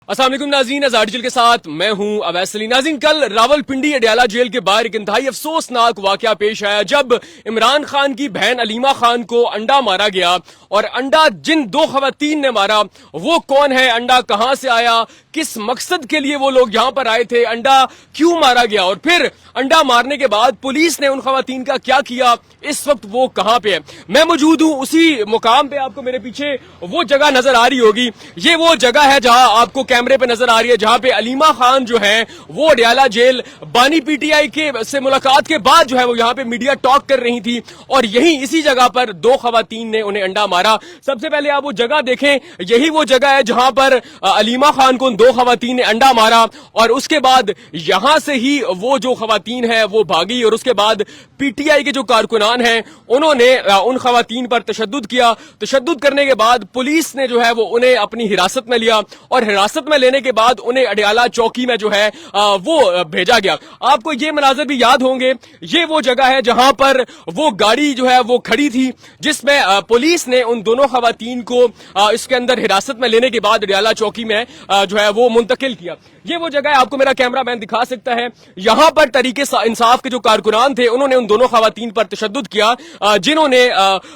अस्सलाम वालेकुम नाज़रीन, आज़ाद के साथ मैं हूं अवैस अली। नाज़रीन, कल रावलपिंडी अडियाला जेल के बाहर एक इंतहाई अफसोसनाक वाकया पेश आया जब इमरान खान की बहन अलीमा खान को अंडा मारा गया। और अंडा जिन दो खवातीन ने मारा वो कौन है, अंडा कहां से आया, किस मकसद के लिए वो लोग यहां पर आए थे, अंडा क्यों मारा गया, और फिर अंडा मारने के बाद पुलिस ने उन खवातीन का क्या किया, इस वक्त वो कहां पे है। मैं मौजूद हूं उसी मुकाम पे। आपको मेरे पीछे वो जगह नजर आ रही होगी, ये वो जगह है जहां आपको कैमरे पे नजर आ रही है, जहां पे अलीमा खान जो है वो अडियाला जेल बानी पीटीआई के से मुलाकात के बाद जो है वो यहां पे मीडिया टॉक कर रही थी। और यही इसी जगह पर दो खवातीन ने उन्हें अंडा मारा। सबसे पहले आप वो जगह देखें, यही वो जगह है जहां पर अलीमा खान को उन दो खवातीन ने अंडा मारा। और उसके बाद यहां से ही वो जो खवातीन है वो भागी। और उसके बाद पीटीआई के जो कारकुनान हैं उन्होंने उन खवातीन पर तशद्दुद किया। तशद्दुद करने के बाद पुलिस ने जो है वो उन्हें अपनी हिरासत में लिया और हिरासत में लेने के बाद उन्हें अडियाला चौकी में जो है वो भेजा गया। आपको ये मनाजर भी याद होंगे, ये वो जगह है जहां पर वो गाड़ी जो है वो खड़ी थी जिसमें पुलिस ने उन दोनों खवातीन को इसके अंदर हिरासत में लेने के बाद अडियाला चौकी में जो है वो मुंतकिल किया। ये वो जगह है, आपको मेरा कैमरा मैन दिखा सकता है। यहां पर तरीके इंसाफ के जो कारकुनान थे उन्होंने उन दोनों खवातीन पर तशद्दुद किया जिन्होंने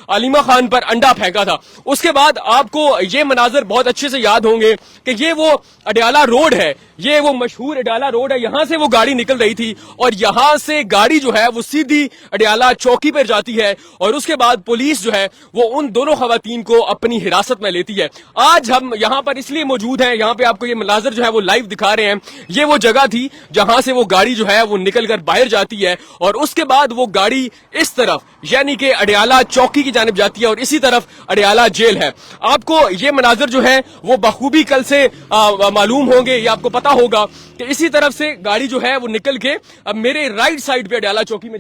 अलीमा खान पर अंडा फेंका था। उसके बाद आपको ये मनाजर बहुत अच्छे से याद होंगे कि ये वो अडियाला रोड है, ये वो मशहूर अडियाला रोड है, यहां से वो गाड़ी निकल रही थी और यहां से गाड़ी जो है वो सीधी अडियाला चौकी पर जाती है। और उसके बाद पुलिस जो है वो उन दोनों खवातीन को अपनी हिरासत में लेती है। आज हम यहां पर इसलिए मौजूद हैं, यहां पे आपको ये मनाजर जो है वो लाइव दिखा रहे हैं। ये वो जगह थी जहां से वो गाड़ी जो है वो निकल कर बाहर जाती है और उसके बाद वो गाड़ी इस तरफ यानी कि अडियाला चौकी की जानिब जाती है और इसी तरफ अडियाला जेल है। आपको ये मनाजर जो है वो बखूबी कल से मालूम होंगे, ये आपको पता होगा कि इसी तरफ से गाड़ी जो है वो निकल के अब मेरे राइट साइड पे अडियाला चौकी में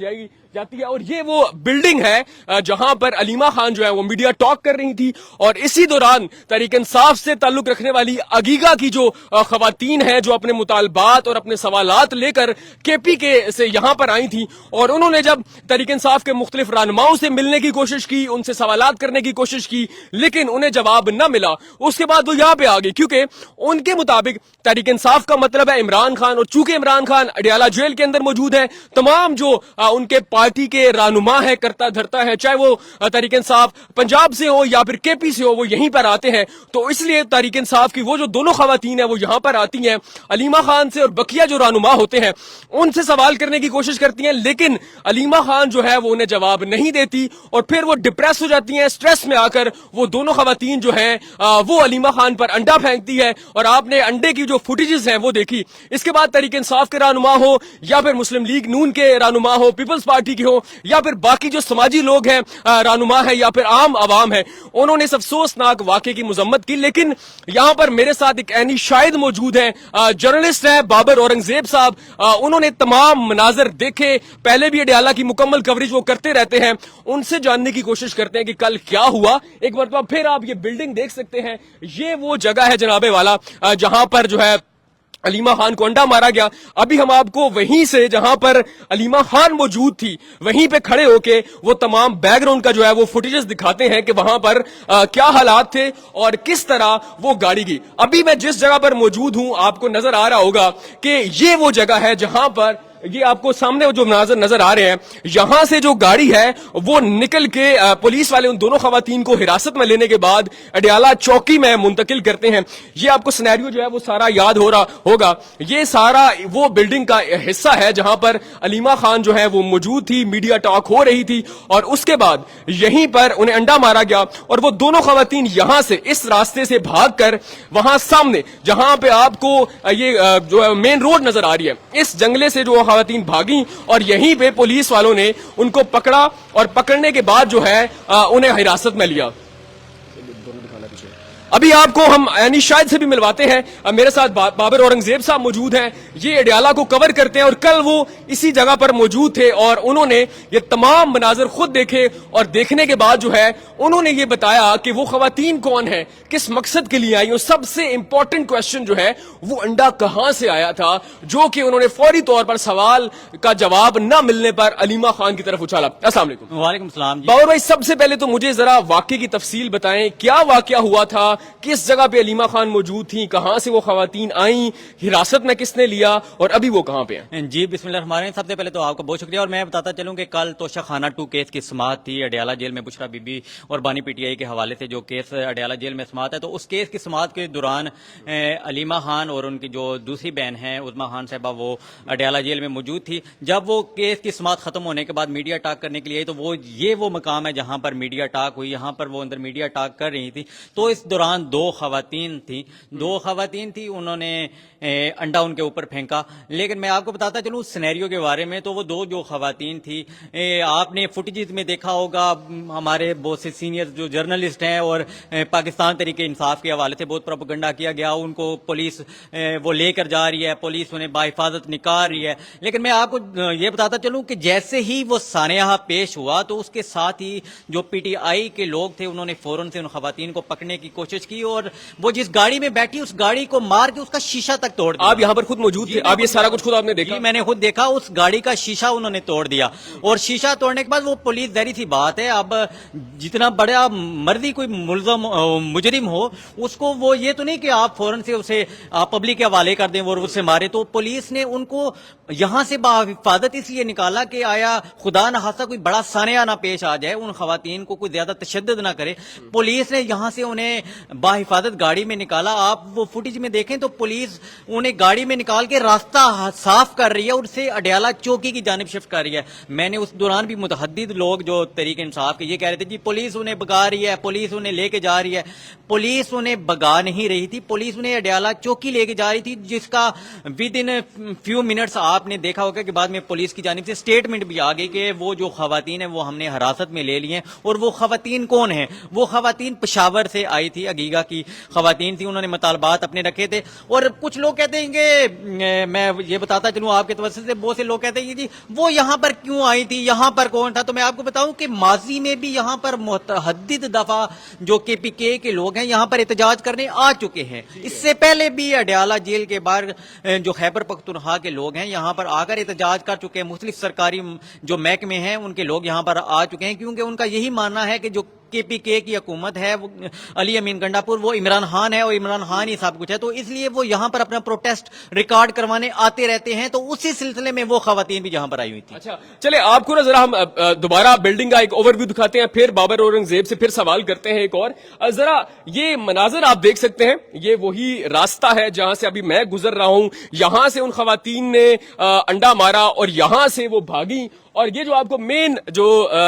जाती है। और ये वो बिल्डिंग है जहां पर अलीमा खान जो है वो मीडिया टॉक कर रही थी। और इसी दौरान तहरीक इंसाफ से ताल्लुक रखने वाली अगीगा की जो खवातीन हैं जो अपने मुतालबात और अपने सवालात लेकर केपी के से यहां पर आई थी और उन्होंने जब तहरीक इंसाफ के मुख्तलिफ रहनुमाओं से मिलने की कोशिश की, उनसे सवालात करने की कोशिश की, लेकिन उन्हें जवाब न मिला। उसके बाद वो यहां पे आ गई क्योंकि उनके मुताबिक तहरीक इंसाफ का मतलब है इमरान खान। और चूंकि इमरान खान अडियाला जेल के अंदर मौजूद है, तमाम जो उनके पार्टी के रहनुमा है, करता धरता है, चाहे वो तहरीक इंसाफ पंजाब से हो या फिर केपी से हो, वो यहीं पर आते हैं। तो इसलिए तहरीक इंसाफ की वो जो दोनों खवातीन है वो यहां पर आती हैं, अलीमा खान से और बकिया जो रहनुमा होते हैं उनसे सवाल करने की कोशिश करती हैं, लेकिन अलीमा खान जो है वो उन्हें जवाब नहीं देती और फिर वो डिप्रेस हो जाती हैं। स्ट्रेस में आकर वो दोनों खवातीन जो है वो अलीमा खान पर अंडा फेंकती है और आपने अंडे की जो फुटेजेस हैं वो देखी। इसके बाद तहरीक इंसाफ के रहनुमा हो या फिर मुस्लिम लीग नून के रहनुमा हो, पीपल्स पार्टी की हो या फिर बाकी जो समाजी लोग हैं, रहनुमा है या फिर आम आवाम है, उन्होंने इस अफसोसनाक वाकये की मजम्मत की। लेकिन यहां पर मेरे साथ एक ऐनी शाहिद मौजूद है, जर्नलिस्ट है बाबर औरंगजेब साहब। उन्होंने तमाम मनाजर देखे, पहले भी अडियाला की मुकम्मल कवरेज वो करते रहते हैं। उनसे जानने की कोशिश करते हैं कि कल क्या हुआ। एक मरतबा फिर आप ये बिल्डिंग देख सकते हैं, ये वो जगह है जनाबे वाला जहां पर जो है अलीमा खान को अंडा मारा गया। अभी हम आपको वहीं से जहां पर अलीमा खान मौजूद थी वहीं पे खड़े होके वो तमाम बैकग्राउंड का जो है वो फुटेजेस दिखाते हैं कि वहां पर क्या हालात थे और किस तरह वो गाड़ी गई। अभी मैं जिस जगह पर मौजूद हूं आपको नजर आ रहा होगा कि ये वो जगह है जहां पर ये आपको सामने जो मनाजर नजर आ रहे हैं, यहां से जो गाड़ी है वो निकल के पुलिस वाले उन दोनों खवातीन को हिरासत में लेने के बाद अडियाला चौकी में मुंतकिल करते हैं। ये आपको सिनेरियो जो है वो सारा याद हो रहा होगा। ये सारा वो बिल्डिंग का हिस्सा है जहां पर अलीमा खान जो है वो मौजूद थी, मीडिया टॉक हो रही थी और उसके बाद यहीं पर उन्हें अंडा मारा गया और वो दोनों खवातीन यहां से इस रास्ते से भागकर वहां सामने जहां पे आपको ये जो मेन रोड नजर आ रही है, इस जंगले से जो खवातीन भागी और यहीं पे पुलिस वालों ने उनको पकड़ा और पकड़ने के बाद जो है उन्हें हिरासत में लिया। अभी आपको हम यानी शायद से भी मिलवाते हैं। मेरे साथ बाबर औरंगजेब साहब मौजूद हैं, ये अडियाला को कवर करते हैं और कल वो इसी जगह पर मौजूद थे और उन्होंने ये तमाम मनाजर खुद देखे और देखने के बाद जो है उन्होंने ये बताया कि वो खवातीन कौन है, किस मकसद के लिए आई। और सबसे इंपॉर्टेंट क्वेश्चन जो है वो अंडा कहां से आया था, जो कि उन्होंने फौरी तौर पर सवाल का जवाब न मिलने पर अलीमा खान की तरफ उछाला। अस्सलाम वालेकुम। वालेकुम सलाम। बाबर भाई, सबसे पहले तो मुझे जरा वाकये की तफसील बताएं, क्या वाकया हुआ था, کس جگہ پہ علیمہ خان موجود تھیں, کہاں سے وہ خواتین آئیں, حراست میں کس نے لیا اور ابھی وہ کہاں پہ ہیں؟ جی بسم اللہ الرحمن الرحیم. سب سے پہلے تو آپ کا بہت شکریہ, اور میں بتاتا چلوں کہ کل توشہ خانہ 2 کیس کی سماعت تھی اڈیالہ جیل میں, بشرا بی بی اور بانی پی ٹی آئی کے حوالے سے جو کیس اڈیالہ جیل میں سماعت ہے. تو اس کیس کی سماعت کے دوران علیمہ خان اور ان کی جو دوسری بہن ہیں عظمیٰ خان صاحبہ, وہ اڈیالہ جیل میں موجود تھی. جب وہ کیس کی سماعت ختم ہونے کے بعد میڈیا ٹاک کرنے کے لیے, تو وہ مقام ہے جہاں پر میڈیا ٹاک ہوئی, یہاں پر وہ اندر میڈیا ٹاک کر رہی تھی. تو اس دوران 2 خواتین تھیں, انہوں نے انڈا ان کے اوپر پھینکا. لیکن میں آپ کو بتاتا چلوں سینیریو کے بارے میں, تو وہ 2 جو خواتین تھی, آپ نے فوٹیجز میں دیکھا ہوگا, ہمارے بہت سے سینئر جو جرنلسٹ ہیں اور پاکستان تحریک انصاف کے حوالے سے بہت پروپیگنڈا کیا گیا, ان کو پولیس وہ لے کر جا رہی ہے, پولیس انہیں باحفاظت نکال رہی ہے. لیکن میں آپ کو یہ بتاتا چلوں کہ جیسے ہی وہ سانحہ پیش ہوا, تو اس کے ساتھ ہی جو پی ٹی آئی کے لوگ تھے انہوں نے فوراً سے ان خواتین کو پکڑنے کی کوشش کی, اور وہ جس گاڑی میں بیٹھی اس گاڑی کو مار کے اس کا شیشہ تک توڑ دیا. آپ یہاں پر خود موجود تھے, آپ یہ سارا کچھ خود آپ نے دیکھا؟ جی میں نے خود دیکھا, اس گاڑی کا شیشہ انہوں نے توڑ دیا, اور شیشہ توڑنے کے بعد وہ پولیس, ظاہر سی بات ہے اب جتنا بڑا مرضی کوئی مجرم ہو, اس کو وہ یہ تو نہیں کہ آپ فوراً سے اسے پبلک کے حوالے کر دیں اور اس سے مارے. تو پولیس نے ان کو یہاں سے بحفاظت اس لیے نکالا کہ آیا خدا نخواستہ کوئی بڑا سانحہ نہ پیش آ جائے, ان خواتین کو کوئی زیادہ تشدد نہ کرے. پولیس نے یہاں سے انہیں بحفاظت گاڑی میں نکالا. آپ وہ فوٹیج میں دیکھیں تو پولیس انہیں گاڑی میں نکال کے راستہ صاف کر رہی ہے اور اسے اڈیالہ چوکی کی جانب شفٹ کر رہی ہے. میں نے اس دوران بھی متعدد لوگ جو تحریک انصاف کے یہ کہہ رہے تھے جی پولیس انہیں بگا رہی ہے, پولیس انہیں لے کے جا رہی ہے. پولیس انہیں بگا نہیں رہی تھی, پولیس انہیں اڈیالہ چوکی لے کے جا رہی تھی, جس کا ود ان فیو منٹس آپ نے دیکھا ہوگا کہ بعد میں پولیس کی جانب سے اسٹیٹمنٹ بھی آ گئی کہ وہ جو خواتین ہیں وہ ہم نے حراست میں لے لی ہیں. اور وہ خواتین کون ہیں؟ وہ خواتین پشاور سے آئی تھی, عگیگا کی خواتین تھی, انہوں نے مطالبات اپنے رکھے تھے. اور کچھ لوگ کہتے ہیں کہ میں یہ بتاتا چلوں آپ کے توسط سے, بہت سے لوگ کہتے ہیں جی وہ یہاں پر کیوں آئی تھی, یہاں پر کون تھا. تو میں آپ کو بتاؤں کہ ماضی میں بھی یہاں پر متعدد دفعہ جو کے پی کے کے لوگ ہیں یہاں پر احتجاج کرنے آ چکے ہیں. اس سے پہلے بھی اڈیالہ جیل کے باہر جو خیبر پختونخوا کے لوگ ہیں یہاں پر آ کر احتجاج کر چکے ہیں. مختلف سرکاری جو محکمے ہیں ان کے لوگ یہاں پر آ چکے ہیں, کیونکہ ان کا یہی ماننا ہے کہ جو کے پی کے کی حکومت ہے, علی امین گنڈا پور, وہ عمران خان ہے اور عمران خان ہی سب کچھ ہے. تو اس لیے وہ یہاں پر اپنا پروٹیسٹ ریکارڈ کروانے آتے رہتے ہیں. تو اسی سلسلے میں وہ خواتین بھی یہاں پر آئی ہوئی تھی. اچھا چلے آپ کو نا ذرا ہم دوبارہ بلڈنگ کا ایک اوور ویو دکھاتے ہیں, پھر بابر اورنگزیب سے پھر سوال کرتے ہیں ایک اور. ذرا یہ مناظر آپ دیکھ سکتے ہیں, یہ وہی راستہ ہے جہاں سے ابھی میں گزر رہا ہوں. یہاں سے ان خواتین نے انڈا مارا اور یہاں سے وہ بھاگی, اور یہ جو آپ کو مین جو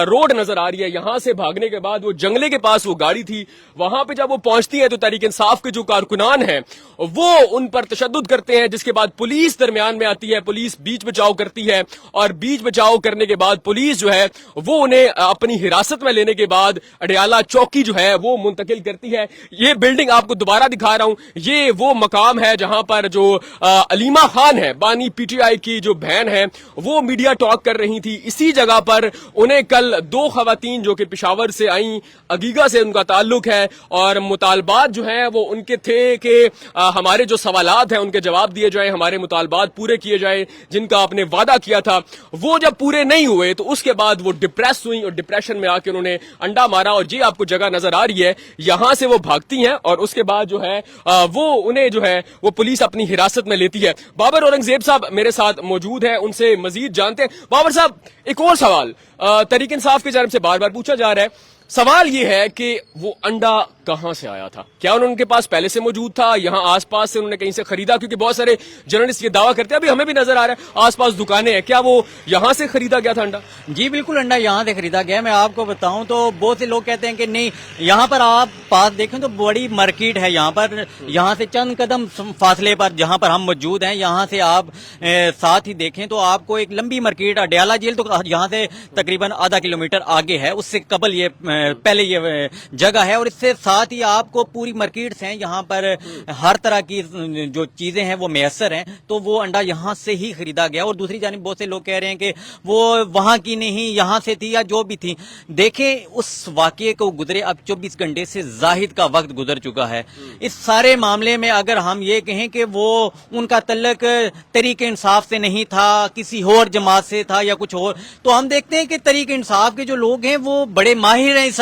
روڈ نظر آ رہی ہے, یہاں سے بھاگنے کے بعد وہ جنگلے کے پاس وہ گاڑی تھی, وہاں پہ جب وہ پہنچتی ہے تو تحریک انصاف کے جو کارکنان ہیں وہ ان پر تشدد کرتے ہیں, جس کے بعد پولیس درمیان میں آتی ہے, پولیس بیچ بچاؤ کرتی ہے, اور بیچ بچاؤ کرنے کے بعد پولیس جو ہے وہ انہیں اپنی حراست میں لینے کے بعد اڈیالہ چوکی جو ہے وہ منتقل کرتی ہے. یہ بلڈنگ آپ کو دوبارہ دکھا رہا ہوں, یہ وہ مقام ہے جہاں پر جو علیمہ خان ہے, بانی پی ٹی آئی کی جو بہن ہے, وہ میڈیا ٹاک کر رہی تھی. اسی جگہ پر انہیں کل 2 خواتین جو کہ پشاور سے آئیں, عگیگا سے ان کا تعلق ہے, اور مطالبات جو ہیں وہ ان کے تھے کہ ہمارے جو سوالات ہیں ان کے جواب دیے جائیں, ہمارے مطالبات پورے کیے جائیں جن کا آپ نے وعدہ کیا تھا. وہ جب پورے نہیں ہوئے تو اس کے بعد وہ ڈپریس ہوئی, اور ڈپریشن میں آ کے انہوں نے انڈا مارا. اور جی آپ کو جگہ نظر آ رہی ہے, یہاں سے وہ بھاگتی ہیں اور اس کے بعد جو ہے وہ انہیں جو ہے وہ پولیس اپنی حراست میں لیتی ہے. بابر اورنگزیب صاحب میرے ساتھ موجود ہیں, ان سے مزید جانتے ہیں. بابر صاحب ایک اور سوال تحریک انصاف کی جانب سے بار بار پوچھا جا رہا ہے. سوال یہ ہے کہ وہ انڈا کہاں سے آیا تھا؟ کیا انہوں کے پاس پہلے سے موجود تھا, یہاں آس پاس سے انہوں نے کہیں سے خریدا؟ کیونکہ بہت سارے جرنلسٹ یہ دعویٰ کرتے ہیں, ابھی ہمیں بھی نظر آ رہا ہے آس پاس دکانیں ہیں, کیا وہ یہاں سے خریدا گیا تھا انڈا؟ جی بالکل, انڈا یہاں سے خریدا گیا. میں آپ کو بتاؤں تو بہت سے لوگ کہتے ہیں کہ نہیں, یہاں پر آپ پاس دیکھیں تو بڑی مارکیٹ ہے یہاں پر, یہاں سے چند قدم فاصلے پر جہاں پر ہم موجود ہیں, یہاں سے آپ ساتھ ہی دیکھیں تو آپ کو ایک لمبی مارکیٹ, اڈیالہ جیل تو یہاں سے تقریباً آدھا کلومیٹر آگے ہے, اس سے قبل یہ پہلے یہ جگہ ہے. اور اس سے ساتھ ہی آپ کو پوری مارکیٹس ہیں, یہاں پر ہر طرح کی جو چیزیں ہیں وہ میسر ہیں. تو وہ انڈا یہاں سے ہی خریدا گیا. اور دوسری جانب بہت سے لوگ کہہ رہے ہیں کہ وہ وہاں کی نہیں, یہاں سے تھی یا جو بھی تھی. دیکھیں اس واقعے کو گزرے اب 24 گھنٹے سے زائد کا وقت گزر چکا ہے. اس سارے معاملے میں اگر ہم یہ کہیں کہ وہ ان کا تعلق تحریک انصاف سے نہیں تھا, کسی اور جماعت سے تھا یا کچھ اور, تو ہم دیکھتے ہیں کہ تحریک انصاف کے جو لوگ ہیں وہ بڑے ماہر ہیں اس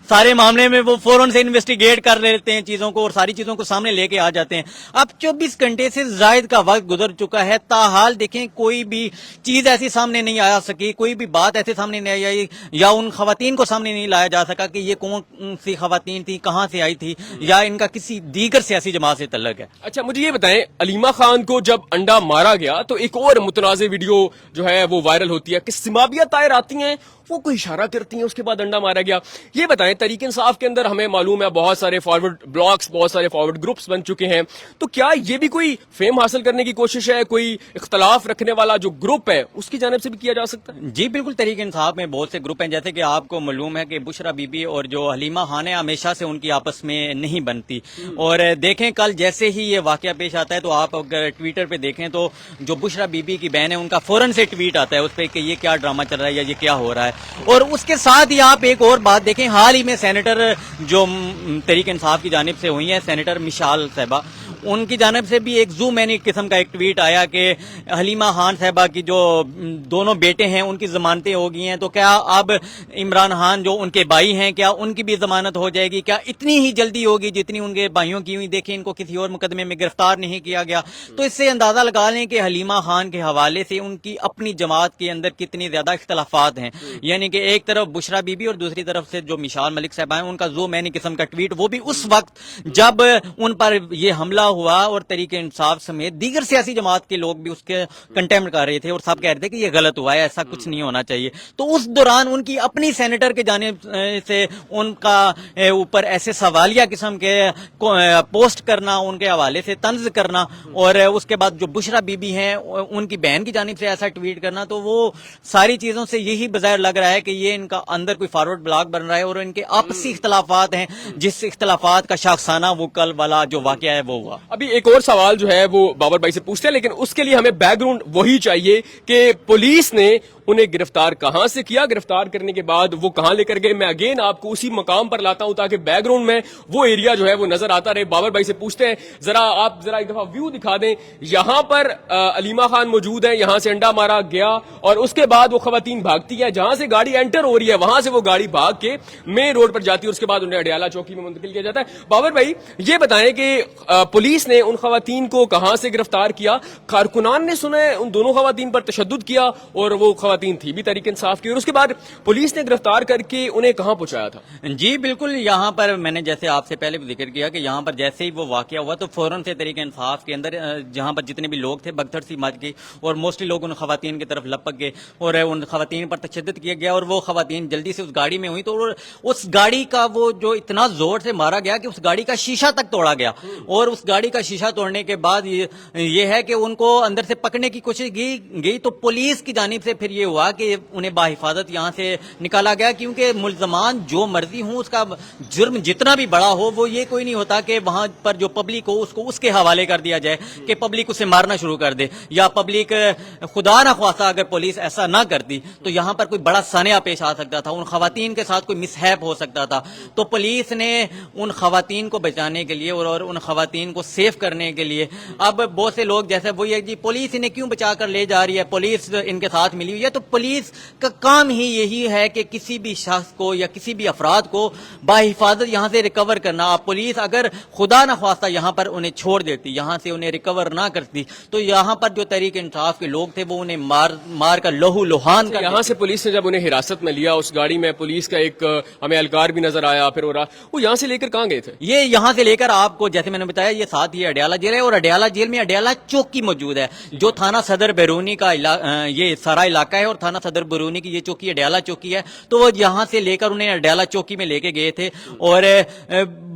سارے معاملے میں. وہ فوراً سے इन्वेस्टिगेट कर लेते हैं चीजों को और सारी चीजों को सामने लेके आ जाते हैं। अब 24 घंटे से जायद का वक्त गुजर चुका है, ताहाल देखें कोई भी चीज ऐसी सामने नहीं आ सकी, कोई भी बात ऐसे सामने नहीं आई, या उन खवातीन को सामने नहीं लाया जा सका कि ये कौन सी खवातीन थी, कहाँ से आई थी, या इनका किसी दीगर सियासी जमात से तल्लुक है। अच्छा, मुझे ये बताएं, अलीमा खान को जब अंडा मारा गया तो एक और मुतनाज़ वीडियो जो है वो वायरल होती है कि सिमाबिया तायर आती हैं, वो कोई इशारा करती हैं, उसके बाद अंडा मारा गया। ये बताएं, तहरीक इंसाफ के अंदर हमें मालूम है बहुत सारे फॉरवर्ड ब्लॉग्स, बहुत सारे फॉरवर्ड ग्रुप्स बन चुके हैं, तो क्या ये भी कोई फेम हासिल करने की कोशिश है, कोई इख्तलाफ रखने वाला जो ग्रुप है उसकी जानिब से भी किया जा सकता है? जी बिल्कुल, तहरीक इंसाफ में बहुत से ग्रुप हैं, जैसे कि आपको मालूम है कि बुशरा बीबी और जो हलीमा खान है हमेशा से उनकी आपस में नहीं बनती। और देखें कल जैसे ही ये वाकया पेश आता है तो आप अगर ट्विटर पे देखें तो जो बुशरा बीबी की बहन है उनका फौरन से ट्वीट आता है उस पर कि ये क्या ड्रामा चल रहा है या ये क्या हो रहा है। और उसके साथ ही आप एक और बात देखें, हाल ही में सेनेटर जो तहरीक इंसाफ की जानिब से हुई है, सेनेटर मिशाल साहबा, उनकी जानिब से भी एक जू मैनी किस्म का एक ट्वीट आया कि हलीमा खान साहबा की जो दोनों बेटे हैं उनकी जमानतें हो गई हैं, तो क्या अब इमरान खान जो उनके भाई हैं क्या उनकी भी जमानत हो जाएगी, क्या इतनी ही जल्दी होगी जितनी उनके भाइयों की हुई? देखिए इनको किसी और मुकदमे में गिरफ्तार नहीं किया गया, तो इससे अंदाजा लगा लें कि हलीमा खान के हवाले से उनकी अपनी जमात के अंदर कितनी ज्यादा इख्तलाफात हैं। यानी कि एक तरफ बुशरा बीबी और दूसरी तरफ से जो मिशाल मलिक साहब हैं उनका जो मैनी किस्म का ट्वीट, वो भी उस वक्त जब उन पर ये हमला हुआ और तरीके इंसाफ समेत दीगर सियासी जमात के लोग भी उसके कंटेम्प्ट कर रहे थे और सब कह रहे थे कि ये गलत हुआ है, ऐसा कुछ नहीं होना चाहिए। तो उस दौरान उनकी अपनी सेनेटर के जाने से उनका ऊपर ऐसे सवालिया किस्म के पोस्ट करना, उनके हवाले से तंज करना, और उसके बाद जो बुशरा बीबी हैं उनकी बहन की जानिब से ऐसा ट्वीट करना, तो वो सारी चीजों से यही बज़ाहिर लग रहा है कि ये इनका अंदर कोई फॉरवर्ड ब्लॉग बन रहा है और इनके आपसी इख्तलाफात हैं, जिस इख्तलाफात का शाखसाना वो कल वाला जो वाकया है वो हुआ। अभी एक और सवाल जो है वो बाबर भाई से पूछते हैं, लेकिन उसके लिए हमें बैकग्राउंड वही चाहिए कि पुलिस ने उन्हें गिरफ्तार कहां से किया, गिरफ्तार करने के बाद वो कहां लेकर गए। मैं अगेन आपको उसी मकाम पर लाता हूं ताकि बैकग्राउंड में वो एरिया जो है वो नजर आता रहे। बाबर भाई से पूछते हैं, आप जरा एक दफा व्यू दिखा दें। यहां पर अलीमा खान मौजूद है, यहां से अंडा मारा गया और उसके बाद वो खवातीन भागती है, जहां से गाड़ी एंटर हो रही है वहां से वो गाड़ी भाग के मेन रोड पर जाती है, उसके बाद उन्हें अडियाला चौकी में मुंतकिल किया जाता है। बाबर भाई ये बताएं कि पुलिस ने उन खवातीन को कहां से गिरफ्तार किया? कारकुनान ने सुना है उन दोनों खवातीन पर तशद्दुद किया और वो खवातीन थी भी तहरीक इंसाफ की, और उसके बाद पुलिस ने गिरफ्तार करके उन्हें कहां पहुंचाया था? जी बिल्कुल, यहाँ पर मैंने जैसे आपसे पहले भी जिक्र किया कि यहाँ पर जैसे ही वो वाकया हुआ तो फौरन से तहरीक इंसाफ के अंदर जहाँ पर जितने भी लोग थे भगदड़ सी मच गई और मोस्टली लोग उन खवातीन की तरफ लपक गए और उन खवातीन पर तशद्दुद किया गया और वो खवातीन जल्दी से उस गाड़ी में हुई, तो उस गाड़ी का वो जो इतना जोर से मारा गया कि उस गाड़ी का शीशा तक तोड़ा गया। और उस गाड़ी का शीशा तोड़ने के बाद ये है कि उनको अंदर से पकड़ने की कोशिश गई, तो पुलिस की जानिब से फिर ये हुआ कि उन्हें बाहिफाजत यहाँ से निकाला गया, क्योंकि मुल्जमान जो मर्जी हो, उसका जुर्म जितना भी बड़ा हो, वो ये कोई नहीं होता कि वहां पर जो पब्लिक हो उसको उसके हवाले कर दिया जाए कि पब्लिक उसे मारना शुरू कर दे, या पब्लिक खुदा ना ख्वास्ता अगर पुलिस ऐसा ना करती तो यहाँ पर कोई बड़ा सानिया पेश आ सकता था, उन खवातीन के साथ कोई मिसहैप हो सकता था। तो पुलिस ने उन खवातीन को बचाने के लिए और उन खवातीन को सेफ करने के लिए, अब बहुत से लोग जैसे वो ये जी पुलिस इन्हें क्यों बचा कर ले जा रही है, पुलिस इनके साथ मिली हुई है, तो पुलिस का काम ही यही है कि किसी भी शख्स को या किसी भी अफराद को बाहिफाजत यहाँ से रिकवर करना। आप पुलिस अगर खुदा न ख्वास्ता यहाँ पर उन्हें छोड़ देती, यहाँ से उन्हें रिकवर ना करती, तो यहाँ पर जो तहरीक इंसाफ के लोग थे वो उन्हें मार कर लोहू लोहान कर। यहाँ से पुलिस ने जब उन्हें हिरासत में लिया, उस गाड़ी में पुलिस का एक हमें एहलकार भी नजर आया, फिर वो यहाँ से लेकर कहाँ गए थे? ये यहाँ से लेकर आपको जैसे मैंने बताया ये साथ ही अडियाला जेल है और अडियाला जेल में अडियाला चौकी मौजूद है, जो थाना सदर बैरूनी का ये सारा इलाका है और थाना सदर बैरूनी की ये चौकी अडियाला चौकी है। तो वो यहाँ से लेकर उन्हें अडियाला चौकी में लेके गए थे और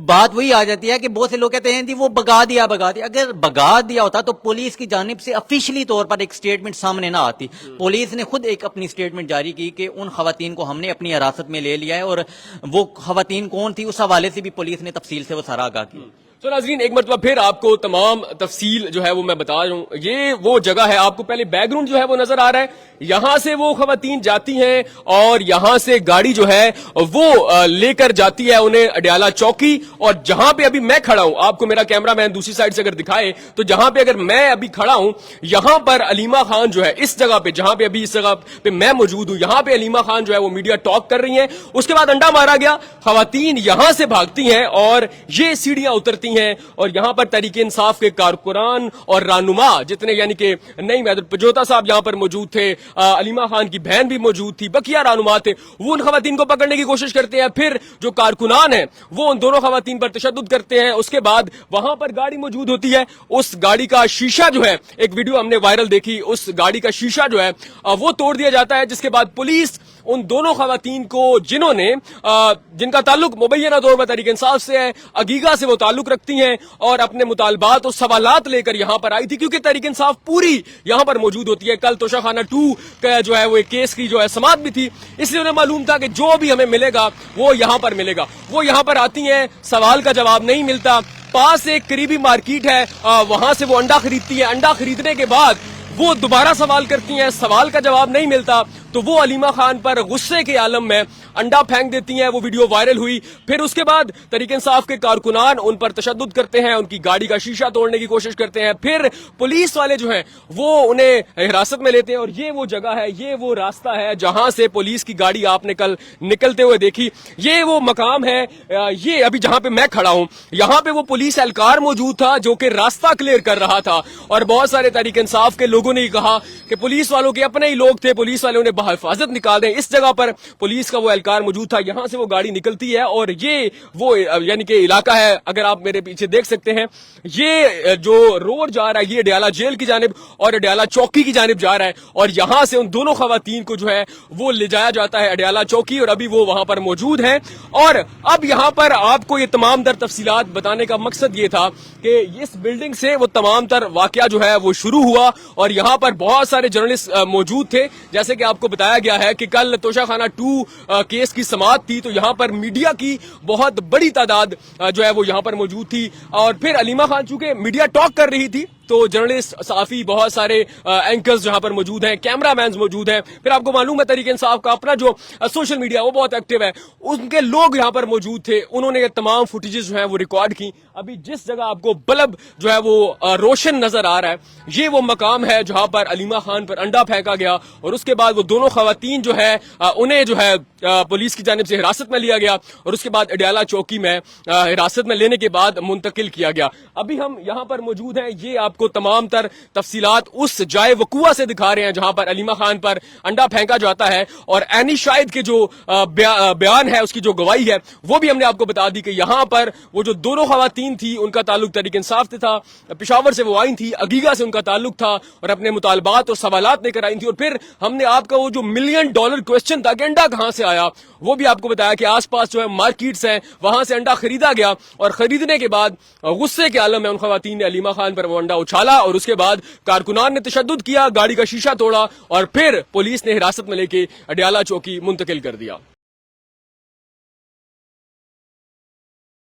बात वही आ जाती है कि बहुत से लोग कहते हैं जी वो भगा दिया। अगर भगा दिया होता तो पुलिस की जानिब से ऑफिशियली तौर पर एक स्टेटमेंट सामने ना आती। पुलिस ने खुद एक अपनी स्टेटमेंट जारी की कि उन खवातीन को हमने अपनी हिरासत में ले लिया है और वो खवातीन कौन थी उस हवाले से भी पुलिस ने तफसील से वो सारा आगाह की। तो नाज़रीन एक मरतबा फिर आपको तमाम तफसील जो है वो मैं बता रहा हूँ। ये वो जगह है, आपको पहले बैकग्राउंड जो है वो नजर आ रहा है, यहां से वो खवातीन जाती हैं और यहां से गाड़ी जो है वो लेकर जाती है उन्हें अडयाला चौकी। और जहां पे अभी मैं खड़ा हूं, आपको मेरा कैमरामैन दूसरी साइड से अगर दिखाए तो जहां पे अगर मैं अभी खड़ा हूं, यहां पर अलीमा खान जो है इस जगह पे, जहां पे अभी इस जगह पे मैं मौजूद हूं, यहां पे अलीमा खान जो है वो मीडिया टॉक कर रही हैं। उसके बाद अंडा मारा गया, खवातीन यहां से भागती हैं और ये सीढ़ियां उतरती हैं और यहां पर तहरीक इंसाफ के कारकुनान और रानुमा जितने, यानी कि नईम पजोता साहब यहां पर मौजूद थे, अलीमा खान की बहन भी मौजूद थी, बकिया रानुमा थे, वो उन खवातीन को पकड़ने की कोशिश करते हैं। फिर जो कारकुनान है वो उन दोनों खवातीन पर तशद्दुद करते हैं। उसके बाद वहां पर गाड़ी मौजूद होती है, उस गाड़ी का शीशा जो है, एक वीडियो हमने वायरल देखी, उस गाड़ी का शीशा जो है वो तोड़ दिया जाता है। जिसके बाद पुलिस उन दोनों खवातीन को, जिनका ताल्लुक मुबैना तौर पर तहरीक इंसाफ से है, अगीगा से वो ताल्लुक रखती हैं और अपने मुतालबात और सवालात लेकर यहां पर आई थी, क्योंकि तहरीक इंसाफ पूरी यहां पर मौजूद होती है। कल तोशाखाना 2 का जो है वो एक केस की जो है समाअत भी थी, इसलिए उन्हें मालूम था कि जो भी हमें मिलेगा वो यहां पर मिलेगा। वो यहां पर आती हैं, सवाल का जवाब नहीं मिलता, पास एक करीबी मार्केट है, वहां से वो अंडा खरीदती है, अंडा खरीदने के बाद वो दोबारा सवाल करती हैं, सवाल का जवाब नहीं मिलता तो वो अलीमा खान पर गुस्से के आलम में अंडा फेंक देती हैं। वो वीडियो वायरल हुई। फिर उसके बाद तहरीक इंसाफ के कारकुनान उन पर तशद्दुद करते हैं, उनकी गाड़ी का शीशा तोड़ने की कोशिश करते हैं। फिर पुलिस वाले जो हैं वो उन्हें हिरासत में लेते हैं और ये वो जगह है, ये वो रास्ता है जहां से पुलिस की गाड़ी आपने कल निकलते हुए देखी। ये वो मकाम है, ये अभी जहां पे मैं खड़ा हूं, यहां पे वो पुलिस एहलकार मौजूद था जो कि रास्ता क्लियर कर रहा था। और बहुत सारे तहरीक इंसाफ के लोगों ने कहा कि पुलिस वालों के अपने ही लोग थे, पुलिस वाले उन्हें हिफाजत निकाल दें। इस जगह पर पुलिस का वो एहलकार मौजूद था, यहां से वो गाड़ी निकलती है और ये वो यानी कि इलाका है, अगर आप मेरे पीछे देख सकते हैं, ये जो रोड जा रहा है ये अडयाला जेल की जानिब और अडयाला चौकी की जानिब जा रहा है। और यहां से उन दोनों खवातीन को जो है वो ले जाया जाता है अडयाला चौकी और अभी वो वहां पर मौजूद है। और अब यहां पर आपको ये तमाम तर तफसीलात बताने का मकसद ये था कि इस बिल्डिंग से वो तमाम तर वाकया जो है वो शुरू हुआ और यहां पर बहुत सारे जर्नलिस्ट मौजूद थे। जैसे कि आपको बताया गया है कि कल तोशाखाना 2 केस की समाअत थी तो यहां पर मीडिया की बहुत बड़ी तादाद जो है वो यहां पर मौजूद थी। और फिर अलीमा खान चूंकि मीडिया टॉक कर रही थी तो जर्नलिस्ट, सहाफी, बहुत सारे एंकर्स जहां पर मौजूद हैं, कैमरामैन मौजूद हैं। फिर आपको मालूम है तहरीक इंसाफ का अपना जो सोशल मीडिया वो बहुत एक्टिव है, उनके लोग यहां पर मौजूद थे, उन्होंने ये तमाम फुटेजेस जो है वो रिकॉर्ड की। अभी जिस जगह आपको बल्ब जो है वो रोशन नजर आ रहा है, ये वो मकाम है जहां पर अलीमा खान पर अंडा फेंका गया और उसके बाद वो दोनों खवातीन जो है उन्हें जो है पुलिस की जानिब से हिरासत में लिया गया और उसके बाद अडयाला चौकी में हिरासत में लेने के बाद मुंतकिल किया गया। अभी हम यहां पर मौजूद हैं, ये आपको तमाम तर तफसीलात उस जाए वकुआ से दिखा रहे हैं जहां पर अलीमा खान पर अंडा फेंका जाता है। और एनी शाहिद के जो बयान है, उसकी जो गवाही है, वो भी हमने आपको बता दी कि यहां पर वो जो दोनों खवातीन थी उनका ताल्लुक तहरीक इंसाफ से था, पेशावर से वो आई थी, अगीगा से उनका ताल्लुक था और अपने मुतालबात और सवालात लेकर आई थी। और फिर हमने आपका वो जो $1 मिलियन क्वेश्चन था कि अंडा कहां से आया, वो भी आपको बताया कि आसपास जो है मार्केट्स हैं, वहां से अंडा खरीदा गया और खरीदने के बाद गुस्से के आलम में उन खवातीन ने अलीमा खान पर वो अंडा उछाला और उसके बाद कारकुनान ने तशद्दुद किया, गाड़ी का शीशा तोड़ा और फिर पुलिस ने हिरासत में लेके अडयाला चौकी मुंतकिल कर दिया।